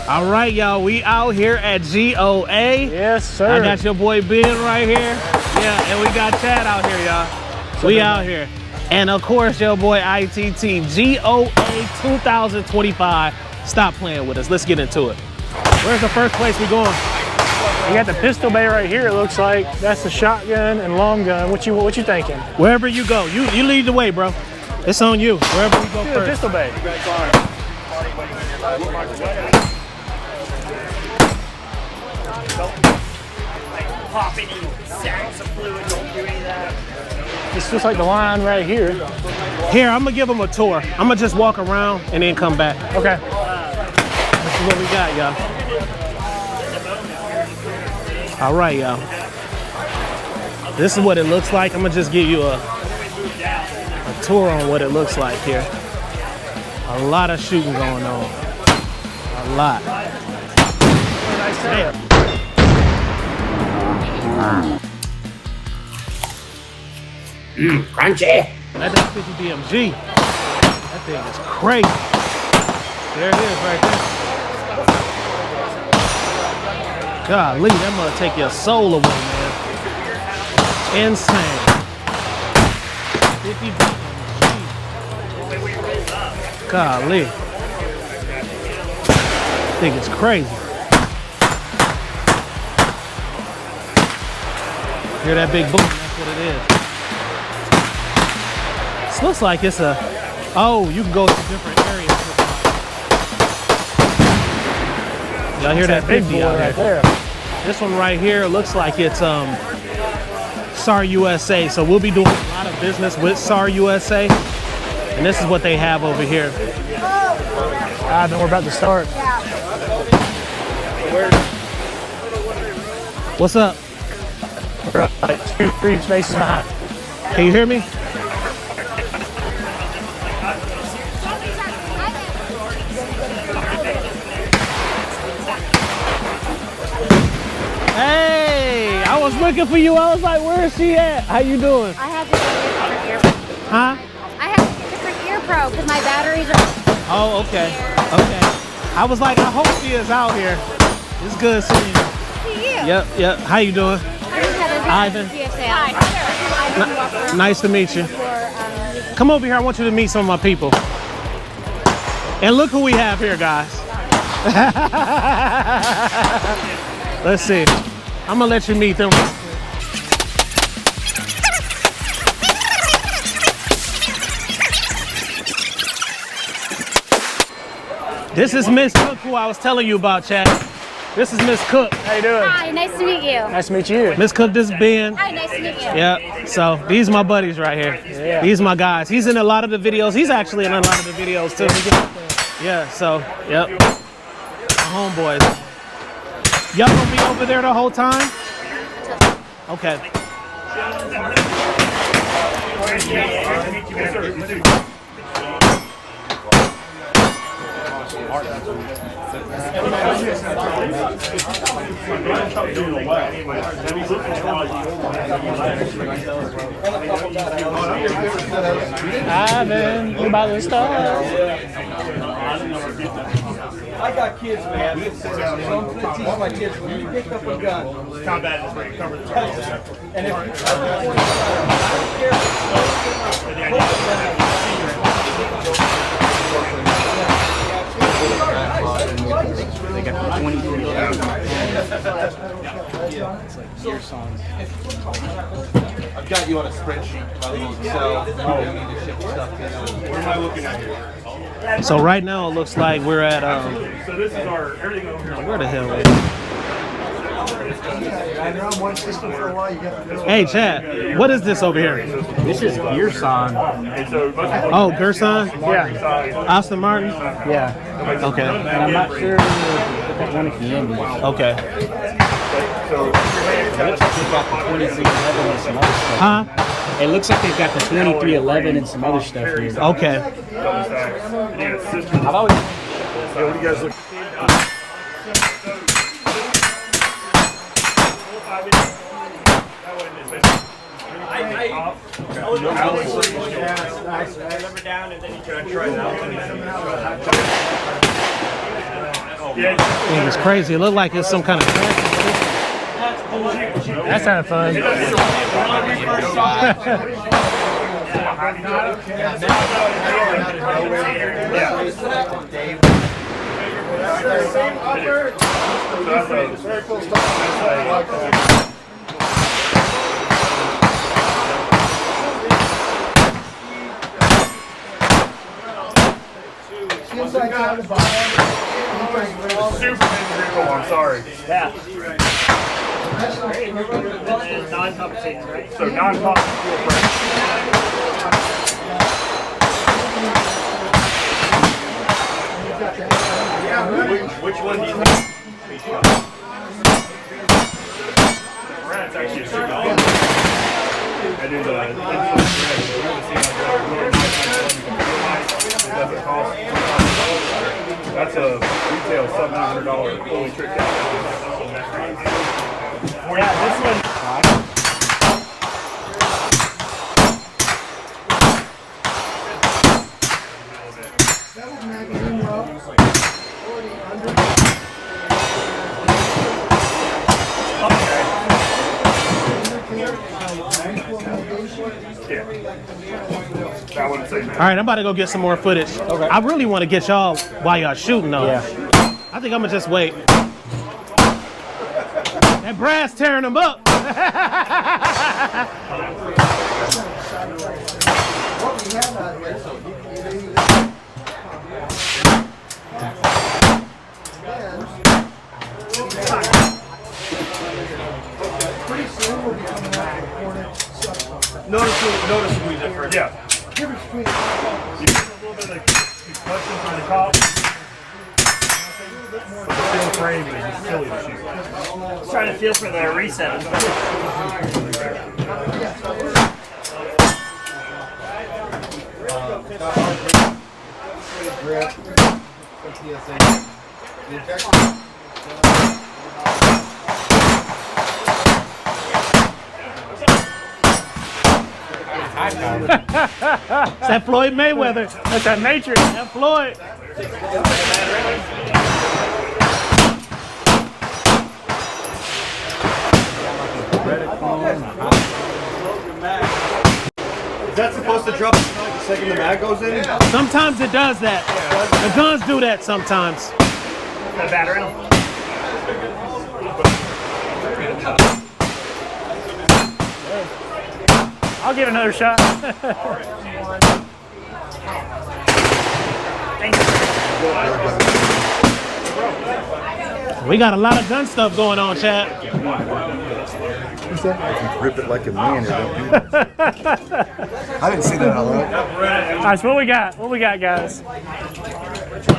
All right, y'all, we out here at G.O.A.L.S. Yes, sir. I got your boy Ben right here. Yeah, and we got Chad out here, y'all. We out here. And of course, your boy I.T.T. G.O.A.L 2025. Stop playing with us. Let's get into it. Where's the first place we going? You got the pistol bay right here, it looks like. That's the shotgun and long gun. What you thinking? Wherever you go. You lead the way, bro. It's on you. Wherever we go first. The pistol bay. Pop any sacks of fluid, don't do any of that. It's just like the line right here. Here, I'm gonna give them a tour. I'm gonna just walk around and then come back. Okay. This is what we got, y'all. All right, y'all. This is what it looks like. I'm gonna just give you a tour on what it looks like here. A lot of shooting going on. A lot. Damn. Crunchy. That's that 50 BMG. That thing is crazy. There it is right there. Golly, that must take your soul away, man. Insane. 50 BMG. Golly. That thing is crazy. Hear that big boom? That's what it is. This looks like it's a. Oh, you can go to different areas. Y'all hear that 50 out right there? This one right here looks like it's SAR USA. So we'll be doing a lot of business with SAR USA, and this is what they have over here. Then we're about to start. What's up? Like 2-3 spaces behind. Can you hear me? Hey, I was looking for you. I was like, where is she at? How you doing? I have to get a different ear probe. Huh? I have to get a different ear probe because my batteries are. Oh, okay. Okay. I was like, I hope she is out here. It's good seeing you. See you. Yep. How you doing? Ivan. Hi. Nice to meet you. Come over here. I want you to meet some of my people. And look who we have here, guys. Let's see. I'm gonna let you meet them. This is Miss Cook, who I was telling you about, Chad. This is Miss Cook. How you doing? Hi, nice to meet you. Nice to meet you. Miss Cook, this is Ben. Hi, nice to meet you. Yeah, so these are my buddies right here. Yeah. These are my guys. He's in a lot of the videos. He's actually in a lot of the videos too. Yeah, so, yep. My homeboys. Y'all gonna be over there the whole time? Okay. Ivan, you about to start? I got kids, man. So I'm going to teach my kids when you pick up a gun. Combat is where you cover the And if you They got 23 I've got you on a spreadsheet, my little Excel. You need to ship stuff in. What am I looking at here? So right now it looks like we're at So this is our everything over here. where the hell is it? Hey Chad, what is this over here? This is Gearson. And so Oh, Gerson? Yeah. Aston Martin? Yeah. Okay. And I'm not sure if that one at the end. Okay. Huh? It looks like they've got the 2311 and some other stuff here. Okay. I've always. what do you guys look? Number down, and then you can try it out. It was crazy. It looked like it's some kind of That sounded fun. I'm sorry. Yeah. It's non-compensating, right? So which one do you think? Brad's actually a super I do the doesn't cost. That's a retail $700 fully tricked out. Yeah, this one. That wouldn't say that. All right, I'm about to go get some more footage. Okay. I really want to get y'all while y'all shooting though. Yeah. I think I'm gonna just wait. That Brad's tearing them up. Noticeably different. Yeah. You get a little bit of concussion from the cop. The steel frame is just silly to shoot. Just trying to feel for the reset. It's that Floyd Mayweather. That's that nature. That Floyd. Is that supposed to drop the second the mag goes in? Sometimes it does that. The guns do that sometimes. The battery. I'll give it another shot. We got a lot of gun stuff going on, Chad. Rip it like a man or don't do that. I didn't see that out loud. All right, so what we got? What we got, guys?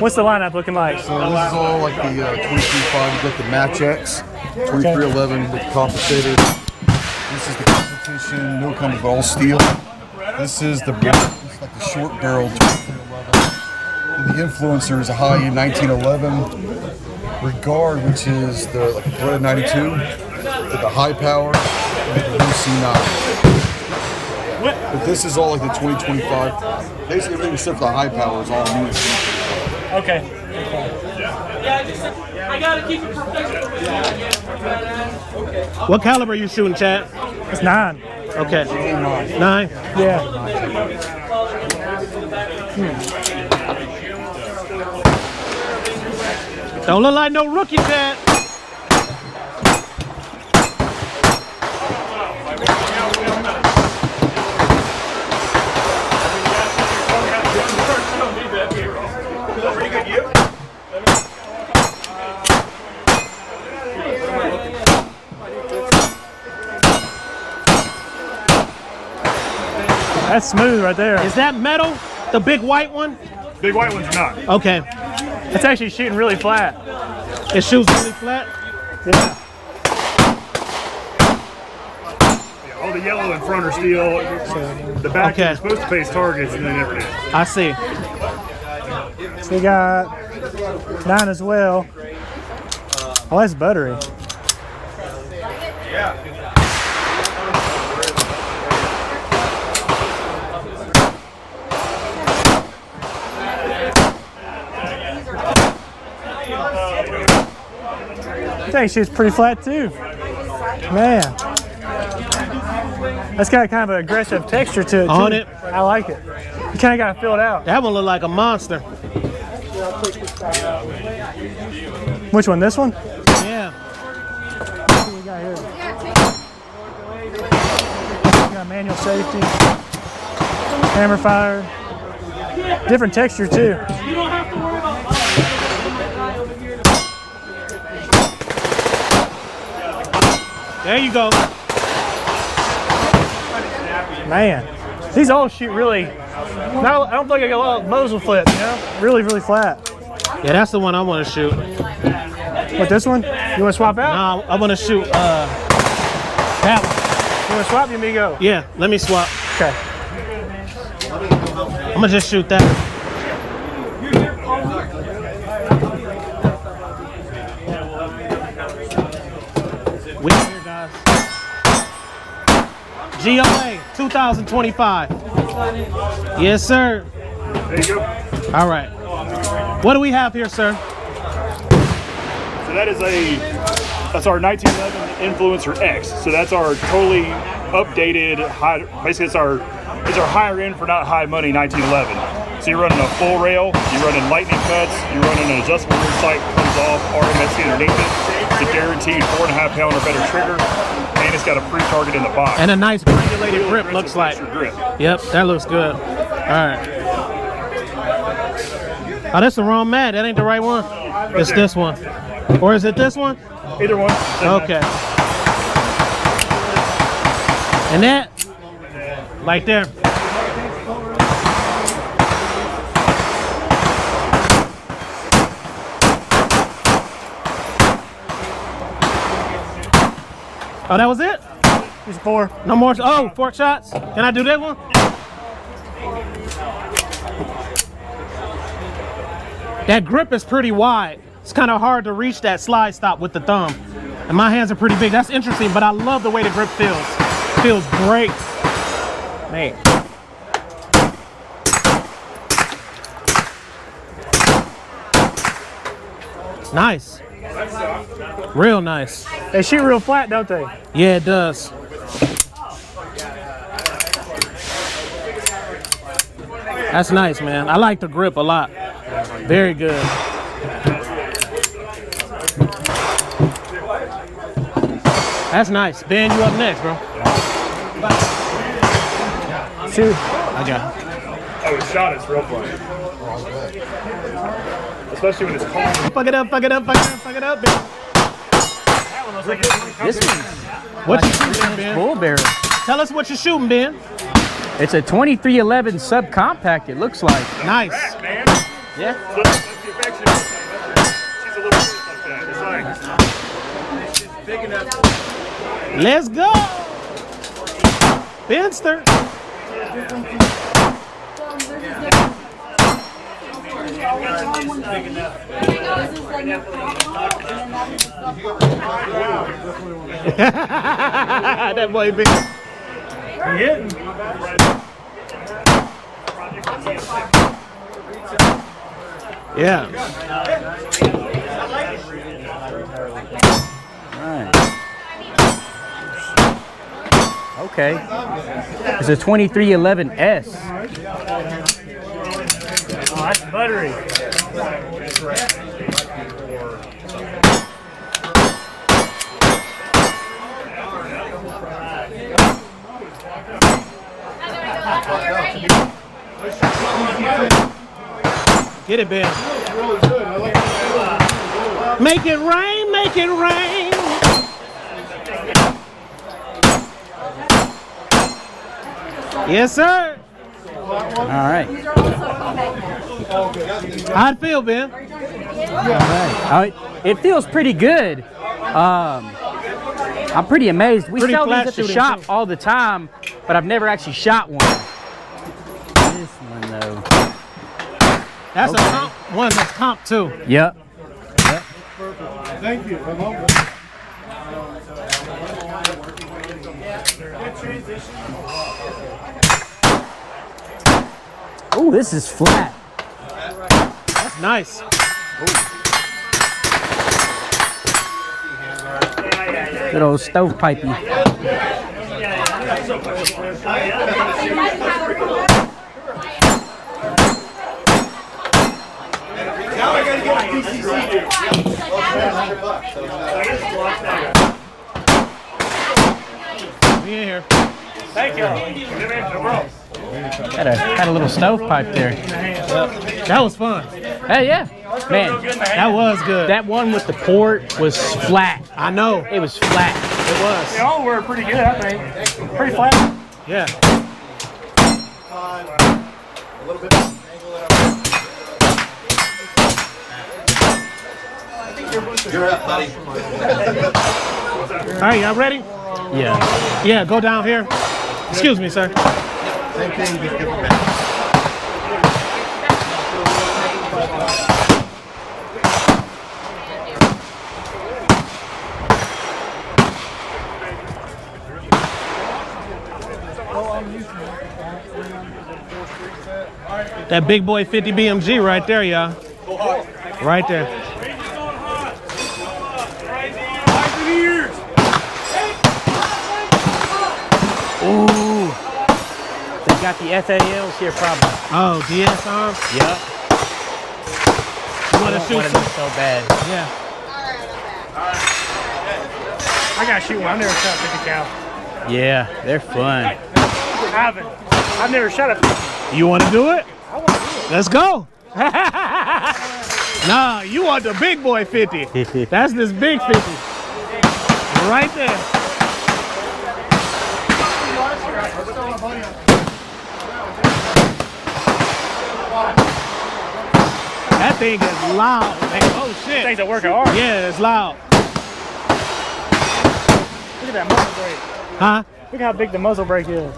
What's the lineup looking like? So this is all like the 23.5. You got the Match X, 2311 with the compensator. This is the competition. No comes with all steel. This is the it's like the short barrel 2311. And the influencer is a high in 1911. Regard, which is the like the threaded 92. The high power, and the C9. But this is all like the 2025. Basically, everything except for the high power is all new. Okay. What caliber are you shooting, Chad? It's 9. Okay. 9? Yeah. Don't look like no rookie, Chad. That's smooth right there. Is that metal? The big white one? Big white one's not. Okay. It's actually shooting really flat. It shoots really flat? Yeah. All the yellow in front are steel. The back Okay. is supposed to face targets, and they never did. I see. So we got 9 as well. Oh, that's buttery. I think she's pretty flat too. Man. That's got kind of an aggressive texture to it too. On it. I like it. You kind of got to fill it out. That one look like a monster. Which one? This one? Yeah. What do we got here? We got manual safety, hammer fire, different texture too. There you go. Man, these all shoot really. No, I don't think I got a lot of muzzle flip. You know, really, really flat. Yeah, that's the one I want to shoot. What, this one? You want to swap out? Nah, I want to shoot that one. You want to swap? You me go. Yeah, let me swap. Okay. I'm gonna just shoot that. We here, guys. G.O.A. 2025. Yes, sir. There you go. All right. What do we have here, sir? So that's our 1911 Influencer X. So that's our totally updated high. Basically, it's our higher end for not high money 1911. So you're running a full rail, you're running lightning cuts, you're running an adjustable rear sight, comes off, RMSC underneath it. It's a guaranteed 4.5 pound or better trigger, and it's got a pre-target in the box. And a nice granulated grip, looks like. Grip. Yep, that looks good. All right. Oh, that's the wrong mat. That ain't the right one. It's this one. Or is it this one? Either one. Okay. And that, right there. Oh, that was it? Here's 4. No more. Oh, 4 shots. Can I do that one? That grip is pretty wide. It's kind of hard to reach that slide stop with the thumb. And my hands are pretty big. That's interesting, but I love the way the grip feels. Feels great. Man. Nice. Real nice. They shoot real flat, don't they? Yeah, it does. That's nice, man. I like the grip a lot. Very good. That's nice. Ben, you up next, bro. Shoot. I got it. Oh, the shot is real fun. Especially when it's calm. Fuck it up, fuck it up, fuck it up, fuck it up, Ben. This one's What you shooting, Ben? bull barrel. Tell us what you're shooting, Ben. It's a 2311 subcompact, it looks like. Nice. Man, Yeah. that's the affection. She's a little bit like that. It's like, big enough. Let's go. Benster. That boy big. Hitting. Yeah. Right. Okay. It's a 2311S. Oh, that's buttery. Get it, Ben. Make it rain, make it rain. Yes, sir. All right. How'd it feel, Ben? All right. It feels pretty good. I'm pretty amazed. We Pretty sell flat these at the shooting, shop too. all the time, but I've never actually shot one. This one, though. That's a comp one that's comp too. Yep. Thank you. Oh, this is flat. That's nice. Good old stovepipey. Be in here. Thank you. Had a little stovepipe there. That was fun. Hey, yeah. Man, That was good. that one with the port was flat. I know. It was flat. It was. They all were pretty good, I think. Pretty flat. Yeah. You're up, buddy. All right, y'all ready? Yeah. Yeah, go down here. Excuse me, sir. Same thing, just different match. That big boy 50 BMG right there, y'all. Right there. Ooh. They got the FALs here probably. Oh, DS arms? Yep. You want to shoot Wanted some? them so bad. Yeah. I gotta shoot one. I've never shot 50 cal. Yeah, they're fun. I haven't. I've never shot a 50. You want to do it? Let's go. Nah, you want the big boy 50. That's this big 50. Right there. That thing is loud, man. Oh shit. Things that work hard. Yeah, it's loud. Look at that muzzle brake. Huh? Look how big the muzzle brake is.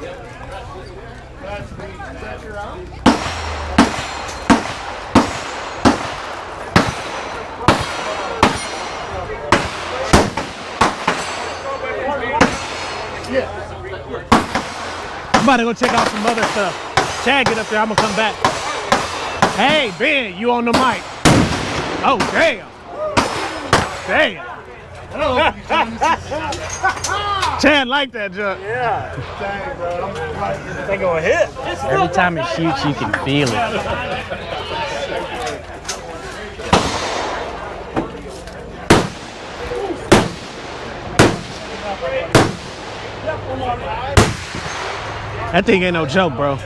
I'm about to go check out some other stuff. Chad, get up there. I'm gonna come back. Hey, Ben, you on the mic? Oh, damn. Damn. Chad like that junk. Yeah. They gonna hit. Every time it shoots, you can feel it. That thing ain't no joke, bro.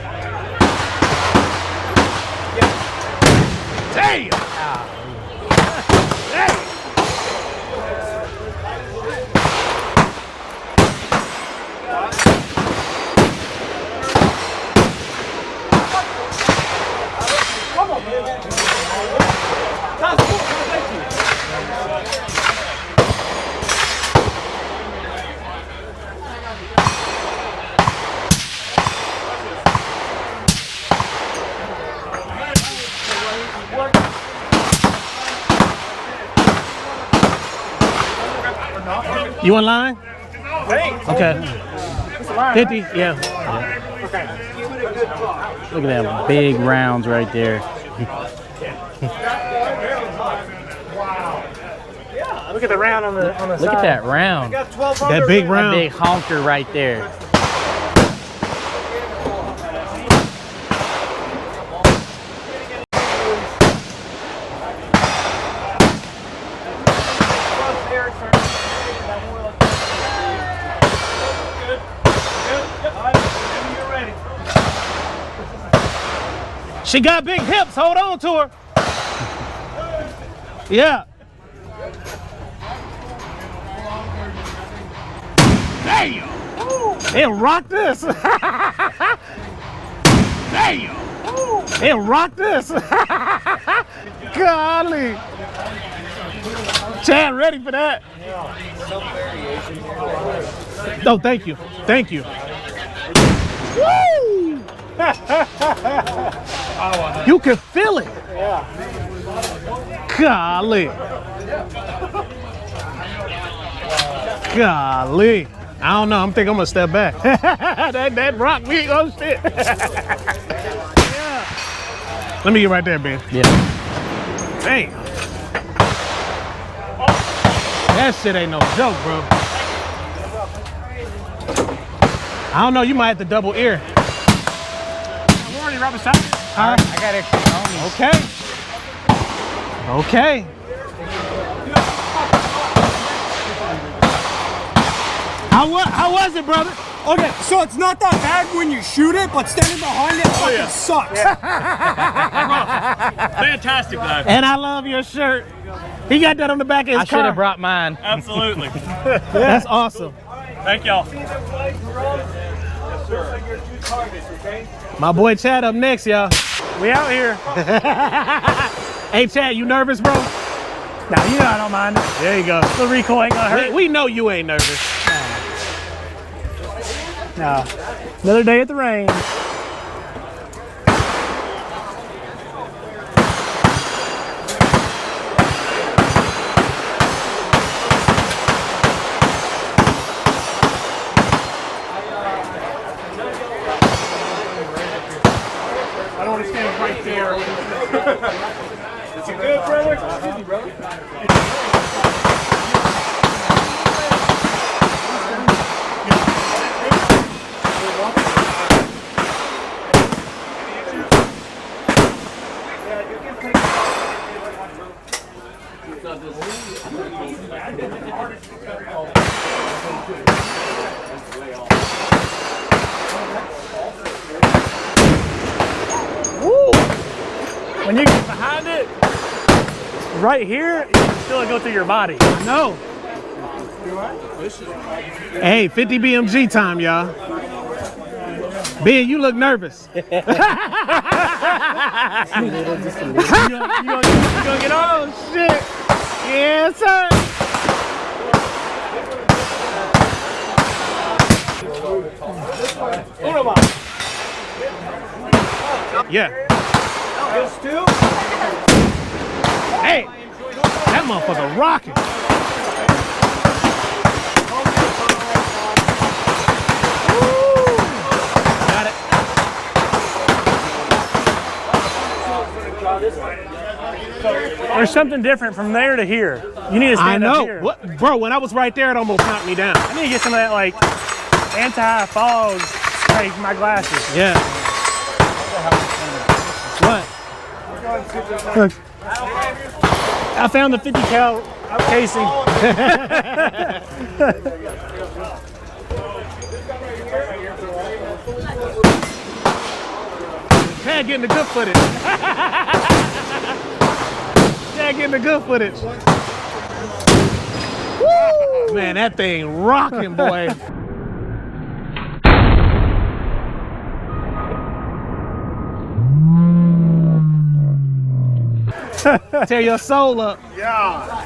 Damn. You in line? Okay. 50? Yeah. Look at that big rounds right there. Look at the round on the side. Look at that round. That big That round. big honker right there. She got big hips. Hold on to her. Yeah. Damn. It rocked this. Damn. It rocked this. Golly. Chad, ready for that? No, thank you. Thank you. Woo! You can feel it. Golly. Golly. I don't know. I'm thinking I'm gonna step back. that rock me. Oh shit. Yeah. Let me get right there, Ben. Yeah. Damn. That shit ain't no joke, bro. I don't know, you might have to double ear. We're already right beside you. Huh? I got extra homies. Okay. Okay. How was it, brother? Okay, so it's not that bad when you shoot it, but standing behind it fucking sucks. Fantastic, though. And I love your shirt. He got that on the back of his I car. should have brought mine. Absolutely. That's awesome. Thank y'all. My boy Chad up next, y'all. We out here. Hey, Chad, you nervous, bro? Nah, you know I don't mind it. There you go. The recoil ain't gonna hurt. We know you ain't nervous. No. Another day at the range. I don't want to stand right there. Is it good, brother? Excuse me, brother. When you get behind it, right here, you can still go through your body. I know. Hey, 50 BMG time, y'all. Ben, you look nervous. You gonna get on? Oh, shit. Yes, sir. Yeah. Hey, that motherfucker rocking. Woo. Got it. There's something different from there to here. You need to stand I up know. here. What, bro, when I was right there, it almost knocked me down. I need to get some of that like anti-fog spray for my glasses. Yeah. What? Look, I found the 50 cal casing. Chad getting the good footage. Chad getting the good footage. Woo! Man, that thing rocking, boy. Tear your soul up. Yeah.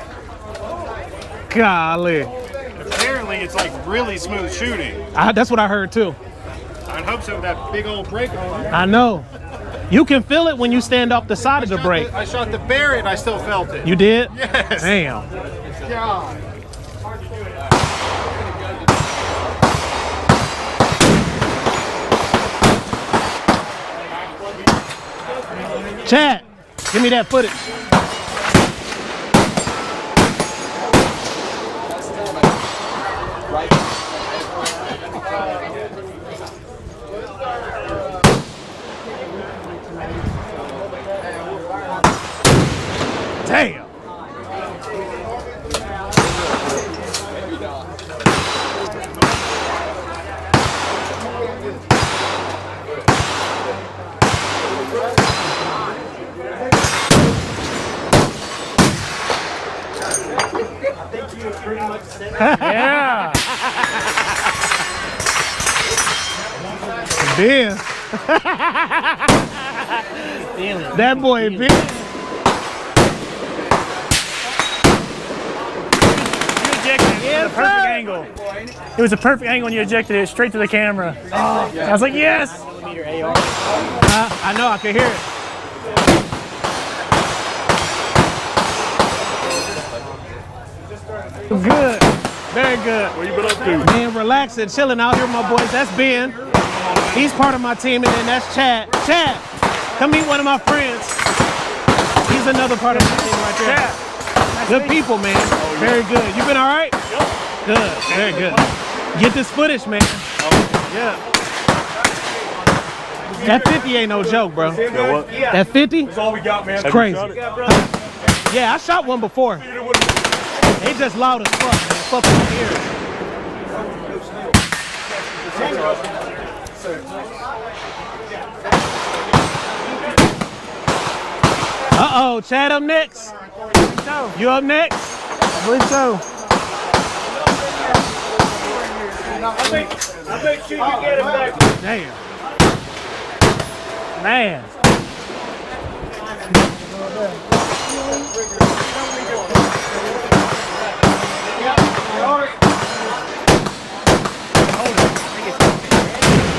Golly. Apparently, it's like really smooth shooting. That's what I heard too. I'd hope so with that big old brake on. I know. You can feel it when you stand off the side of the brake. I shot the Barrett and I still felt it. You did? Yes. Damn. God. Chad, give me that footage. Damn. Yeah. Ben. That boy Ben. You ejected it. It was a perfect angle. It was a perfect angle and you ejected it straight to the camera. I was like, yes. I know, I can hear it. Good. Very good. What you been up to? Man, relaxing, chilling out here with my boys. That's Ben. He's part of my team, and then that's Chad. Chad, come meet one of my friends. He's another part of my team right there. Chad. Good people, man. Very good. You been all right? Yep. Good. Very good. Get this footage, man. Yeah. That 50 ain't no joke, bro. Yeah, what? That 50? That's all we got, man. It's crazy. Yeah, I shot one before. They just loud as fuck, man. Fuck with my ears. Uh-oh, Chad up next. You up next? I believe so. I'll make sure you get him back. Damn. Man.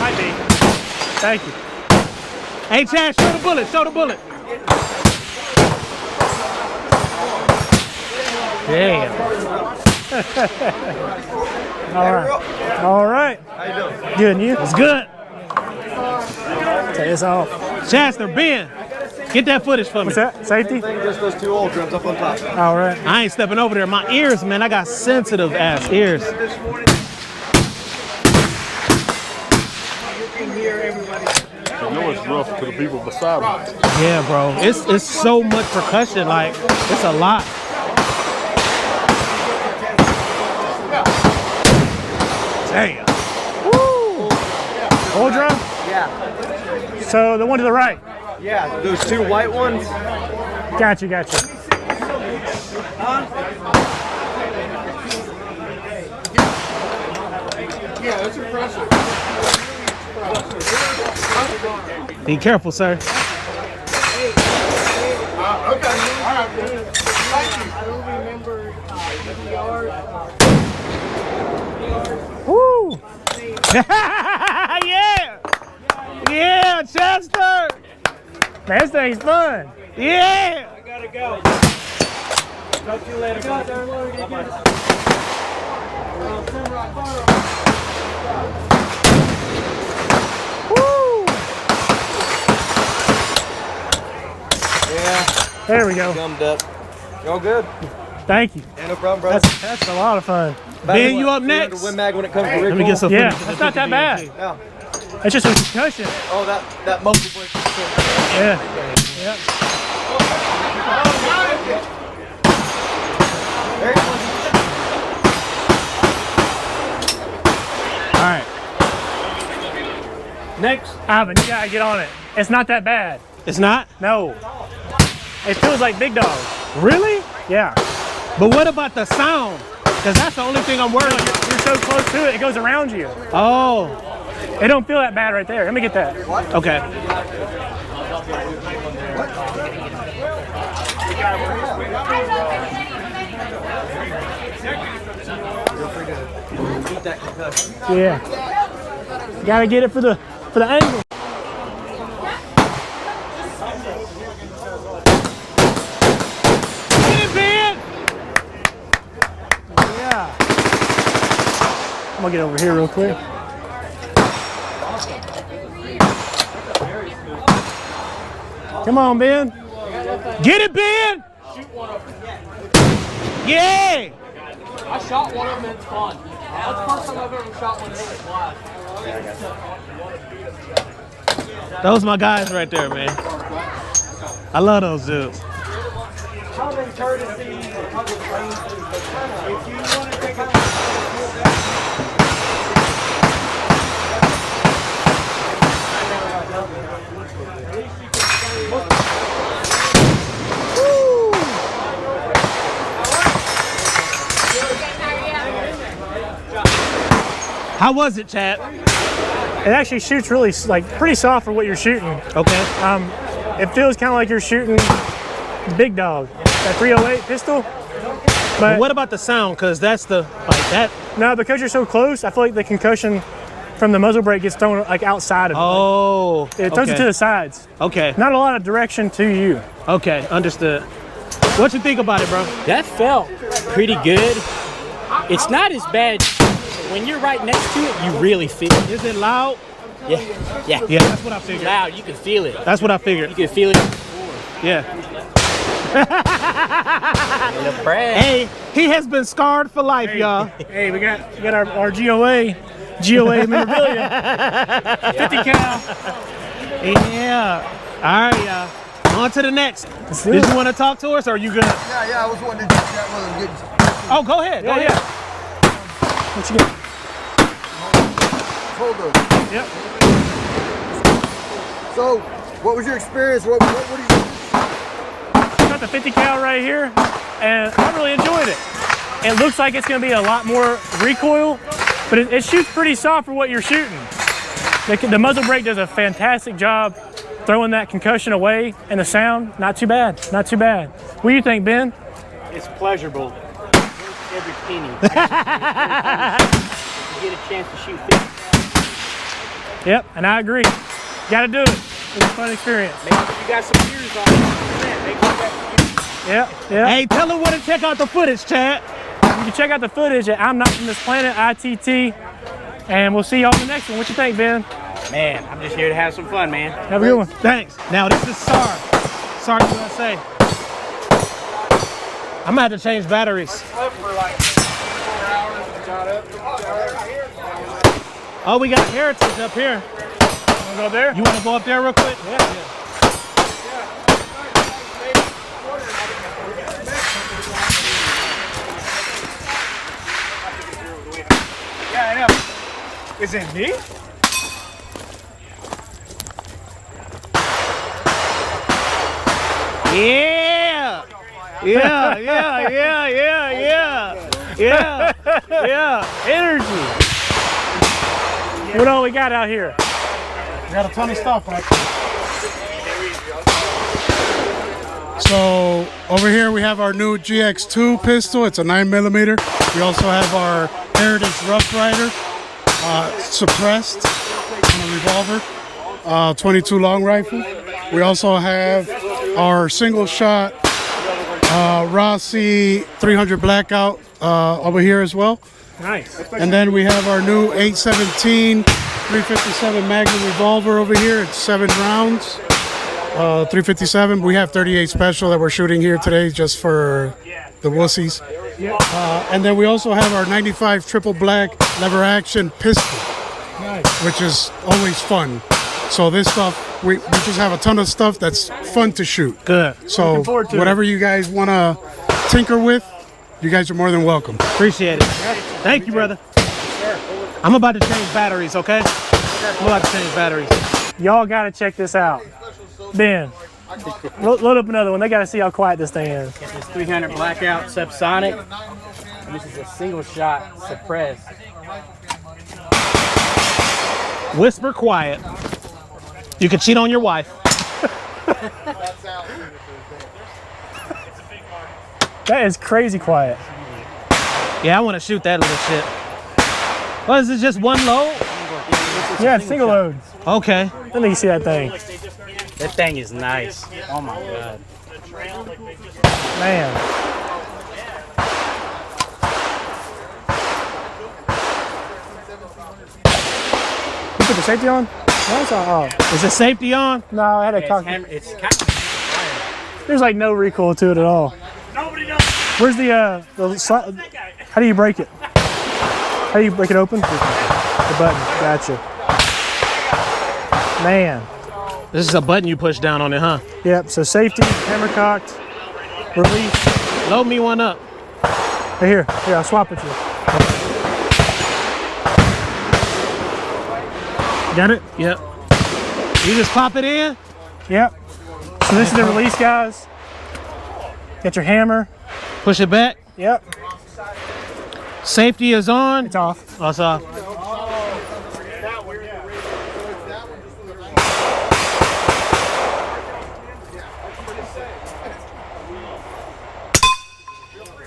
Might be. Thank you. Hey, Chad, show the bullet. Show the bullet. Damn. All right. All right. How you doing? Good, and you? It's good. Take this off. Chester, Ben, get that footage for me. What's that? Safety? Just those two old drums up on top. All right. I ain't stepping over there. My ears, man, I got sensitive ass ears. I know it's rough to the people beside me. Yeah, bro. It's so much percussion. Like, it's a lot. Damn. Woo! Old drum? Yeah. So the one to the right. Yeah, those two white ones. Got you, got you. Yeah, that's impressive. Be careful, sir. Okay. All right. Thank you. Woo! Yeah. Yeah, Chester. Man, this thing's fun. Yeah. I gotta go. Talk to you later. Woo! Yeah, There we go. gummed up. Y'all good? Thank you. Yeah, no problem, brother. That's a lot of fun. Ben, you up next? Win mag when it comes to Let me get some Yeah, footage. that's not that bad. Yeah. It's just a concussion. Oh, that muscle break. Yeah. Yep. Very fun. All right. Next. Ivan, you gotta get on it. It's not that bad. It's not? No. It feels like Big Dog. Really? Yeah. But what about the sound? Because that's the only thing I'm worried about. You're so close to it, it goes around you. Oh, It don't feel that bad right there. Let me get that. okay. Keep that concussion. Yeah. Gotta get it for the angle. Get it, Ben! Yeah. I'm gonna get over here real quick. Come on, Ben. Get it, Ben! Yeah! I shot one of them and it's fun. That's the first time I've ever shot one live. Those my guys right there, man. I love those dudes. Common courtesy, public range. If you want to take a How was it, Chad? It actually shoots really pretty soft for what you're shooting. Okay. It feels kind of like you're shooting Big Dog, that 308 pistol. But What about the sound? Because that's the, like that. no, because you're so close, I feel like the concussion from the muzzle brake gets thrown like outside of it. Oh. It throws it to the sides. Okay. Not a lot of direction to you. Okay, understood. What you think about it, bro? That felt pretty good. It's not as bad, but when you're right next to it, you really feel it. Is it loud? Yeah, yeah. Yeah, that's what I figured. Loud, you can feel it. That's what I figured. You can feel it. Yeah. Brad. Hey, he has been scarred for life, y'all. Hey, we got our G.O.A. G.O.A.L.S memorabilia. 50 cal. Yeah. All right, y'all. On to the next. do Did it. you want to talk to us or are you good? Yeah, I was wanting to chat with him. Oh, go ahead. Go ahead. What you get? Hold on. Yep. So, what was your experience? What do you think? Got the 50 cal right here, and I really enjoyed it. It looks like it's going to be a lot more recoil, but it shoots pretty soft for what you're shooting. The muzzle brake does a fantastic job throwing that concussion away, and the sound, not too bad, not too bad. What do you think, Ben? It's pleasurable. Every penny. You get a chance to shoot 50. Yep, and I agree. Got to do it. It's a fun experience. Make sure you got some ears on. Make sure you got Yep, yep. Hey, tell them where to check out the footage, Chad. You can check out the footage at I'm Not From This Planet, I.T.T. And we'll see y'all in the next one. What you think, Ben? Man, I'm just here to have some fun, man. Have a good one. Thanks. Now this is SAR. SAR USA. I'm gonna have to change batteries. Oh, we got Heritage up here. Wanna go there? You wanna go up there real quick? Yeah. Yeah, I know. Is it me? Yeah. Yeah, yeah, yeah, yeah, yeah. Yeah. Energy. What all we got out here? We got a ton of stuff, right? So over here we have our new GX2 pistol. It's a 9mm. We also have our Heritage Rough Rider, suppressed on a revolver, 22 long rifle. We also have our single shot Rossi 300 Blackout over here as well. Nice. And then we have our new 817 357 Magnum revolver over here. It's 7 rounds, 357. We have 38 special that we're shooting here today just for the wussies. And then we also have our 95 triple black lever action pistol, which is always fun. So this stuff, we just have a ton of stuff that's fun to shoot. Good. So Looking forward to whatever you guys want to tinker with, you guys are more than welcome. Appreciate it. Thank you, brother. I'm about to change batteries, okay? I'm about to change batteries. Y'all got to check this out. Ben, load up another one. They got to see how quiet this thing is. this 300 Blackout subsonic. And this is a single shot suppressed. Whisper quiet. You can cheat on your wife. That is crazy quiet. Yeah, I want to shoot that little shit. Oh, is it just one load? Yeah, it's single load. Okay. Let me see that thing. That thing is nice. Oh my God. Man. You put the safety on? No, it's all, oh. Is the safety on? No, I had a cock. It's kind of There's like no recoil to it at all. Where's the how do you break it? How do you break it open? The button. Gotcha. Man. This is a button you push down on it, huh? Yep. So safety, hammer cocked, release. Load me one up. Hey, here, I'll swap with you. Got it? Yep. You just pop it in? Yep. So this is the release, guys. Get your hammer. Push it back. Yep. Safety is on. It's off. Oh, it's off.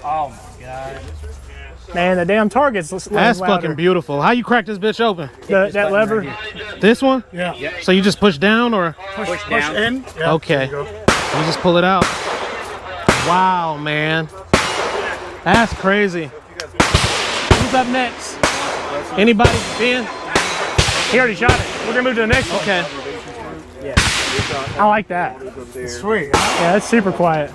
Oh my God. Man, the damn target's That's fucking beautiful. How you crack this bitch open? That lever. This one? Yeah. So you just push down or? Push down. In. Yeah, Okay. there you go. You just pull it out. Wow, man. That's crazy. Who's up next? Anybody? Ben? He already shot it. We're gonna move to the next one. Okay. I like that. Sweet. Yeah, that's super quiet.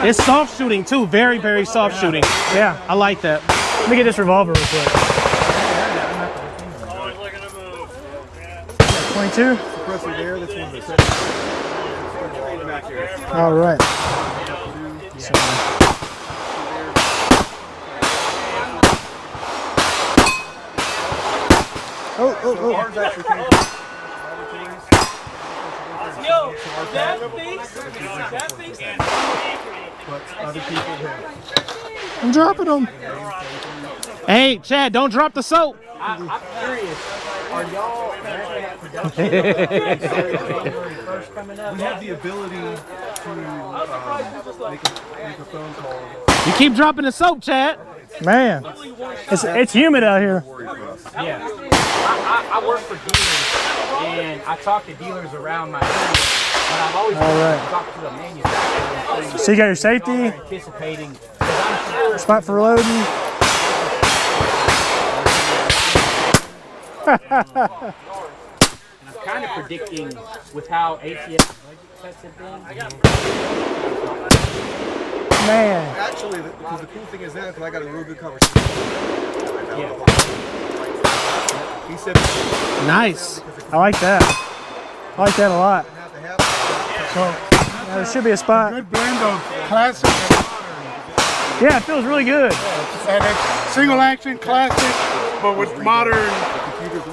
It's soft shooting too. Very, very soft shooting. Yeah. I like that. Let me get this revolver real quick. too? Suppressor there, that's one of the settings. All right. Ours actually came from but other people have. I'm dropping them. Hey, Chad, don't drop the soap. I'm curious. Are y'all first coming up? We have the ability to make a phone call. You keep dropping the soap, Chad. Man, it's humid out here. Yeah. I work for dealers, and I talk to dealers around my area, but I've always talked to the manufacturer. So you got your safety, Anticipating, I'm sure spot for loading. I'm kind of predicting with how ATS cuts have been. Man, Actually, because the cool thing is now, because I got a real good conversation. He said, Nice. I like that. I like that a lot. So there should be a spot. Good blend of classic and modern. Yeah, it feels really good. And it's single action classic, but with modern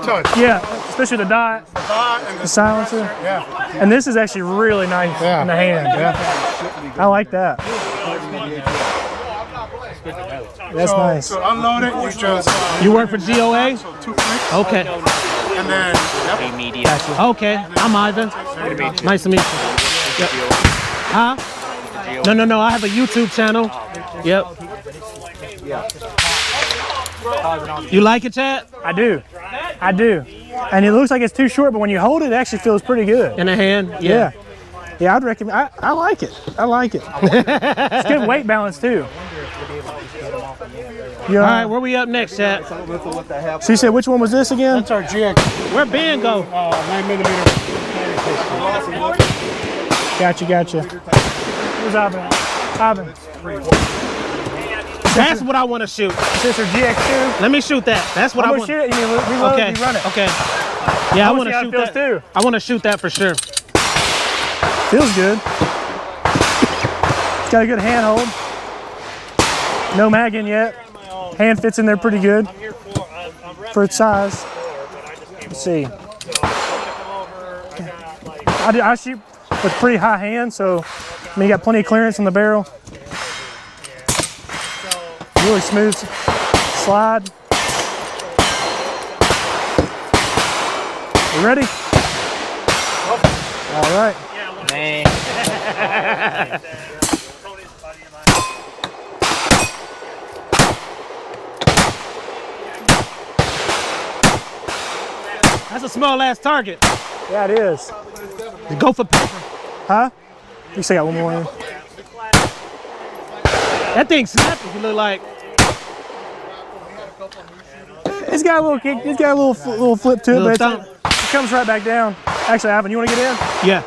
touch. Yeah, especially the dot, And the silencer. yeah. And this is actually really nice in the hand. Yeah. I like that. That's nice. So unload it, you just You work for G.O.A.L.S? so 2 clicks, Okay. and then Okay. I'm Ivan. Nice to meet you. Yep. Huh? No. I have a YouTube channel. Yep. You like it, Chad? I do. And it looks like it's too short, but when you hold it, it actually feels pretty good. In the hand? Yeah. Yeah, I'd recommend. I like it. It's good weight balance too. All right, where we up next, Chad? So you said which one was this again? that's our GX Where Ben go? 9mm. Gotcha. Where's Ivan? That's what I want to shoot. Is this your GX2? Let me shoot that. That's what I I'm want. gonna shoot it. You mean reload? Okay. You run it. Okay. Yeah, I wanna want see to how it shoot feels that too. I want to shoot that for sure. Feels good. It's got a good handhold. No mag in yet. Hand fits in there pretty good for its size. Let's see. I shoot with pretty high hand, so I mean you got plenty of clearance on the barrel. Really smooth slide. You ready? All right. Man. That's a small ass target. Yeah, it is. Go for pepper. Huh? You still got one more in. That thing snappy. You look like. It's got a little kick. It's got a little flip to it, Little but it comes right back down. Actually, Ivan, you want to get in? Yeah.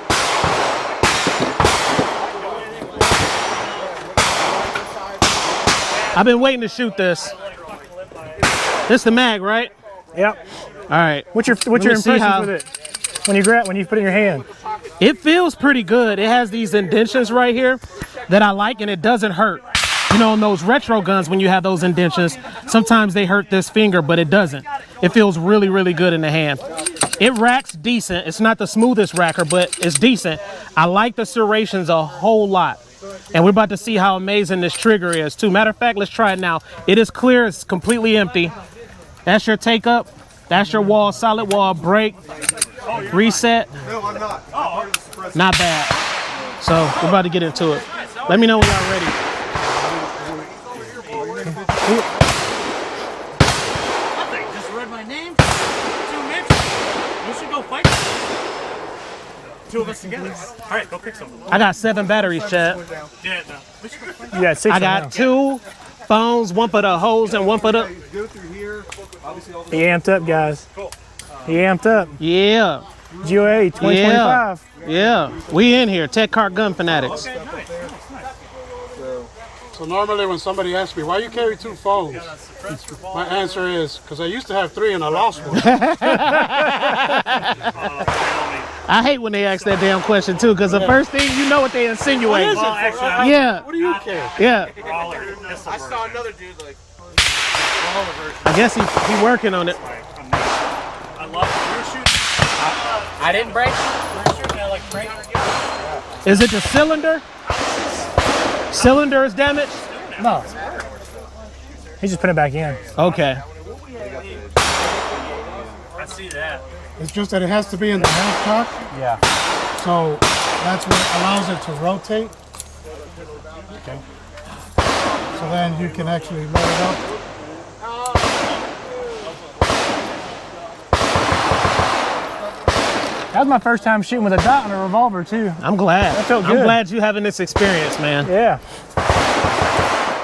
I've been waiting to shoot this. This the mag, right? Yep. All right. What's your me see impressions how- with it? When you put it in your hand. It feels pretty good. It has these indentions right here that I like, and it doesn't hurt. You know, on those retro guns, when you have those indentions, sometimes they hurt this finger, but it doesn't. It feels really, really good in the hand. It racks decent. It's not the smoothest racker, but it's decent. I like the serrations a whole lot. And we're about to see how amazing this trigger is, too. Matter of fact, let's try it now. It is clear. It's completely empty. That's your take up. That's your wall, solid wall, break, reset. No, I'm not. Not bad. So we're about to get into it. Let me know when y'all ready. Just read my name. 2 minutes. We should go fight. 2 of us together. All right, go pick someone. I got 7 batteries, Chad. Yeah, no. We should go fight. You got 6 I right now. got 2 phones, 1 for the hose and 1 for the. Go through here. Obviously, all He amped up, guys. He amped up. Yeah. G.O.A.L.S 2025. Yeah. We in here. Tech Car Gun Fanatics. So normally when somebody asks me, why you carry 2 phones? My answer is, because I used to have 3 and I lost one. I hate when they ask that damn question too, because the first thing you know what they insinuate. Well, actually, Yeah. What do you care? Yeah. I saw another dude like. I guess he working on it. I love it. You were shooting. I didn't break. You were shooting at like break. Is it the cylinder? Cylinder is damaged? No. He just put it back in. Okay. I see that. It's just that it has to be in the half cock. Yeah. So that's what allows it to rotate. Okay. So then you can actually load it up. That was my first time shooting with a dot on a revolver too. I'm glad. That felt I'm good. glad you having this experience, man. Yeah.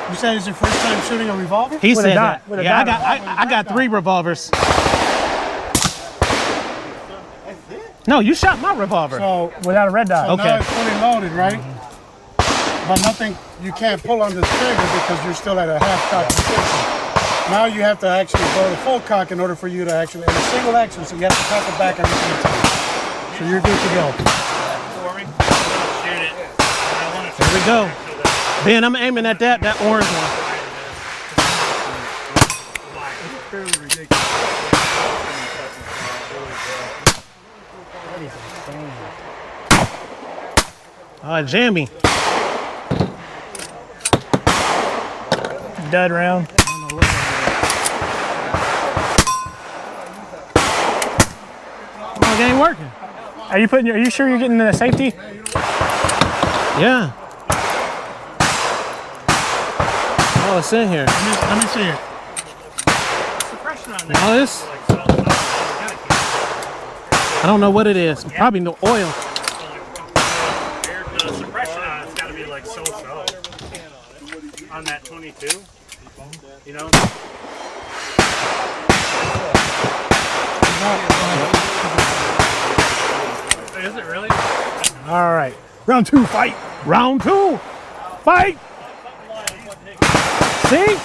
You said it's your first time shooting a revolver? He With a said dot, that. with a Yeah, dot. I got 3 revolvers. No, you shot my revolver. So Without a red dot. So Okay. now it's fully loaded, right? But nothing, you can't pull on this trigger because you're still at a half cock position. Now you have to actually go to full cock in order for you to actually, in a single action, so you have to cock it back every single time. So you're good to go. Shoot it. Here we go. Ben, I'm aiming at that orange one. Jammy. Dud round. Oh, it ain't working. Are you sure you're getting the safety? Yeah. Oh, it's in here. Let me see it. Oh, this. I don't know what it is. Probably no oil. The suppression on it's got to be like so-so. On that 22. You know? Is it really? All right. Round 2, fight. Round 2. Fight. See?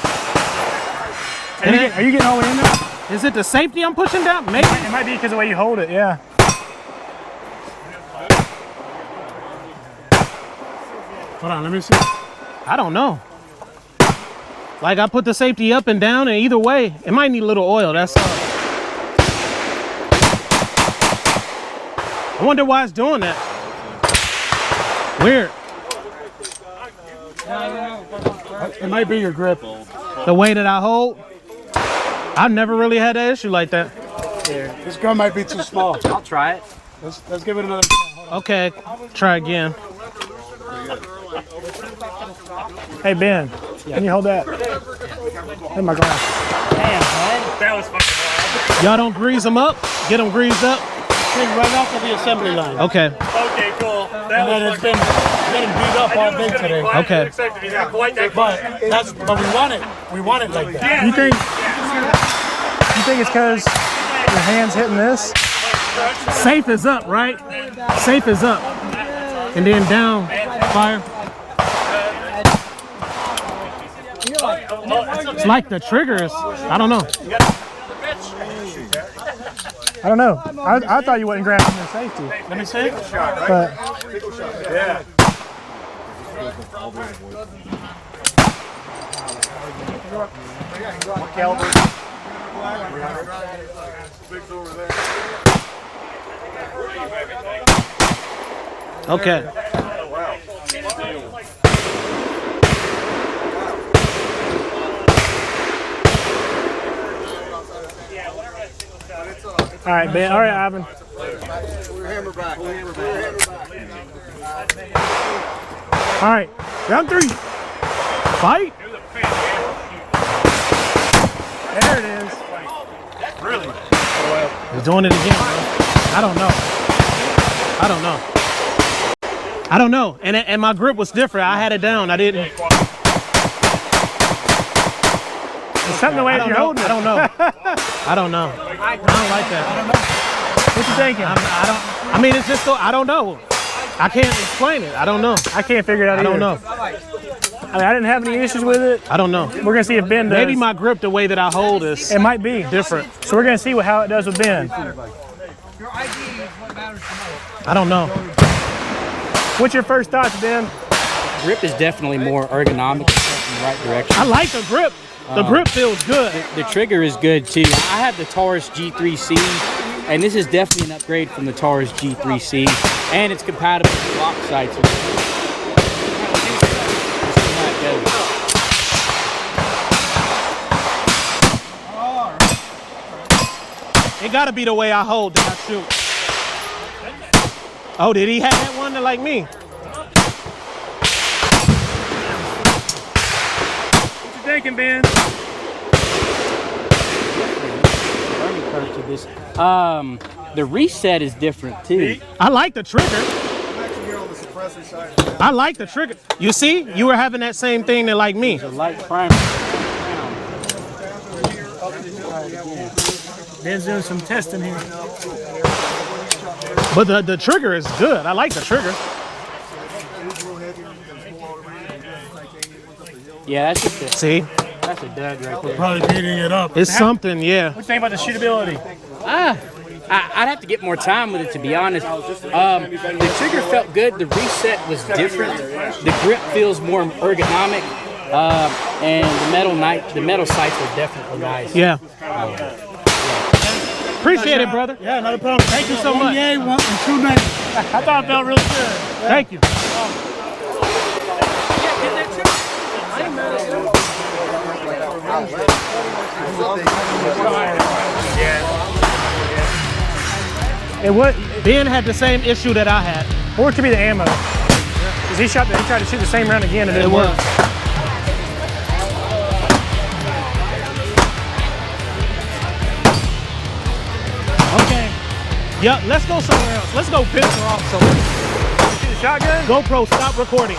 Are you getting all the way in there? Is it the safety I'm pushing down? Maybe. It might be because of the way you hold it, yeah. Hold on, let me see. I don't know. Like I put the safety up and down, and either way, it might need a little oil. That's all. I wonder why it's doing that. Weird. It might be your grip. The way that I hold. I've never really had that issue like that. This gun might be too small. I'll try it. Let's give it another try. Okay, try again. Hey, Ben, can you hold that? In my glass. Damn, bud. That was fucking wild. Y'all don't grease them up? Get them greased up? Right off of the assembly line. Okay. Okay, cool. That And then was it's been getting beat up all day today. Okay. But we want it like that. You think it's because your hand's hitting this? Safe is up, right? Safe is up. And then down, fire. It's like the triggers. I don't know. I don't know. I thought you wasn't grabbing the safety. Let me see it. But Yeah. Okay. all right, Ben. All right, Ivan. All right, round 3. Fight. There it is. Really? He's doing it again, bro. I don't know. I don't know. And my grip was different. I had it down. I didn't. It's something the way that you're holding it. I don't know. I don't like that. What you thinking? I mean, it's just so, I don't know. I can't explain it. I don't know. I can't figure it out I don't either. know. I mean, I didn't have any issues with it. I don't know. We're gonna see if Ben does. Maybe my grip, the way that I hold is It might be different. So we're gonna see how it does with Ben. Your ID is what matters the most. I don't know. What's your first thoughts, Ben? Grip is definitely more ergonomic in the right direction. I like the grip. The grip feels good. The trigger is good too. I have the Taurus G3C, and this is definitely an upgrade from the Taurus G3C, and it's compatible with lock sights. It gotta be the way I hold that I shoot. Oh, did he have that one that like me? What you thinking, Ben? Learning curve to this. The reset is different too. I like the trigger. I like the trigger. You see, you were having that same thing that like me. The light primer. Ben's doing some testing here. But the trigger is good. I like the trigger. Yeah, that's just a, See, that's a dud right there. Probably beating it up. it's something, yeah. What do you think about the shootability? I'd have to get more time with it, to be honest. The trigger felt good. The reset was different. The grip feels more ergonomic, and the metal sights are definitely nice. Yeah. Appreciate it, brother. Yeah, not a problem. Thank you so much. Yay, 1 and 2 nights. I thought it felt really good. Thank you. And what? Ben had the same issue that I had. Or it could be the ammo. Because he tried to shoot the same round again and it didn't work. Okay. Yeah, let's go somewhere else. Let's go pistol off somewhere. Shoot the shotgun? GoPro, stop recording.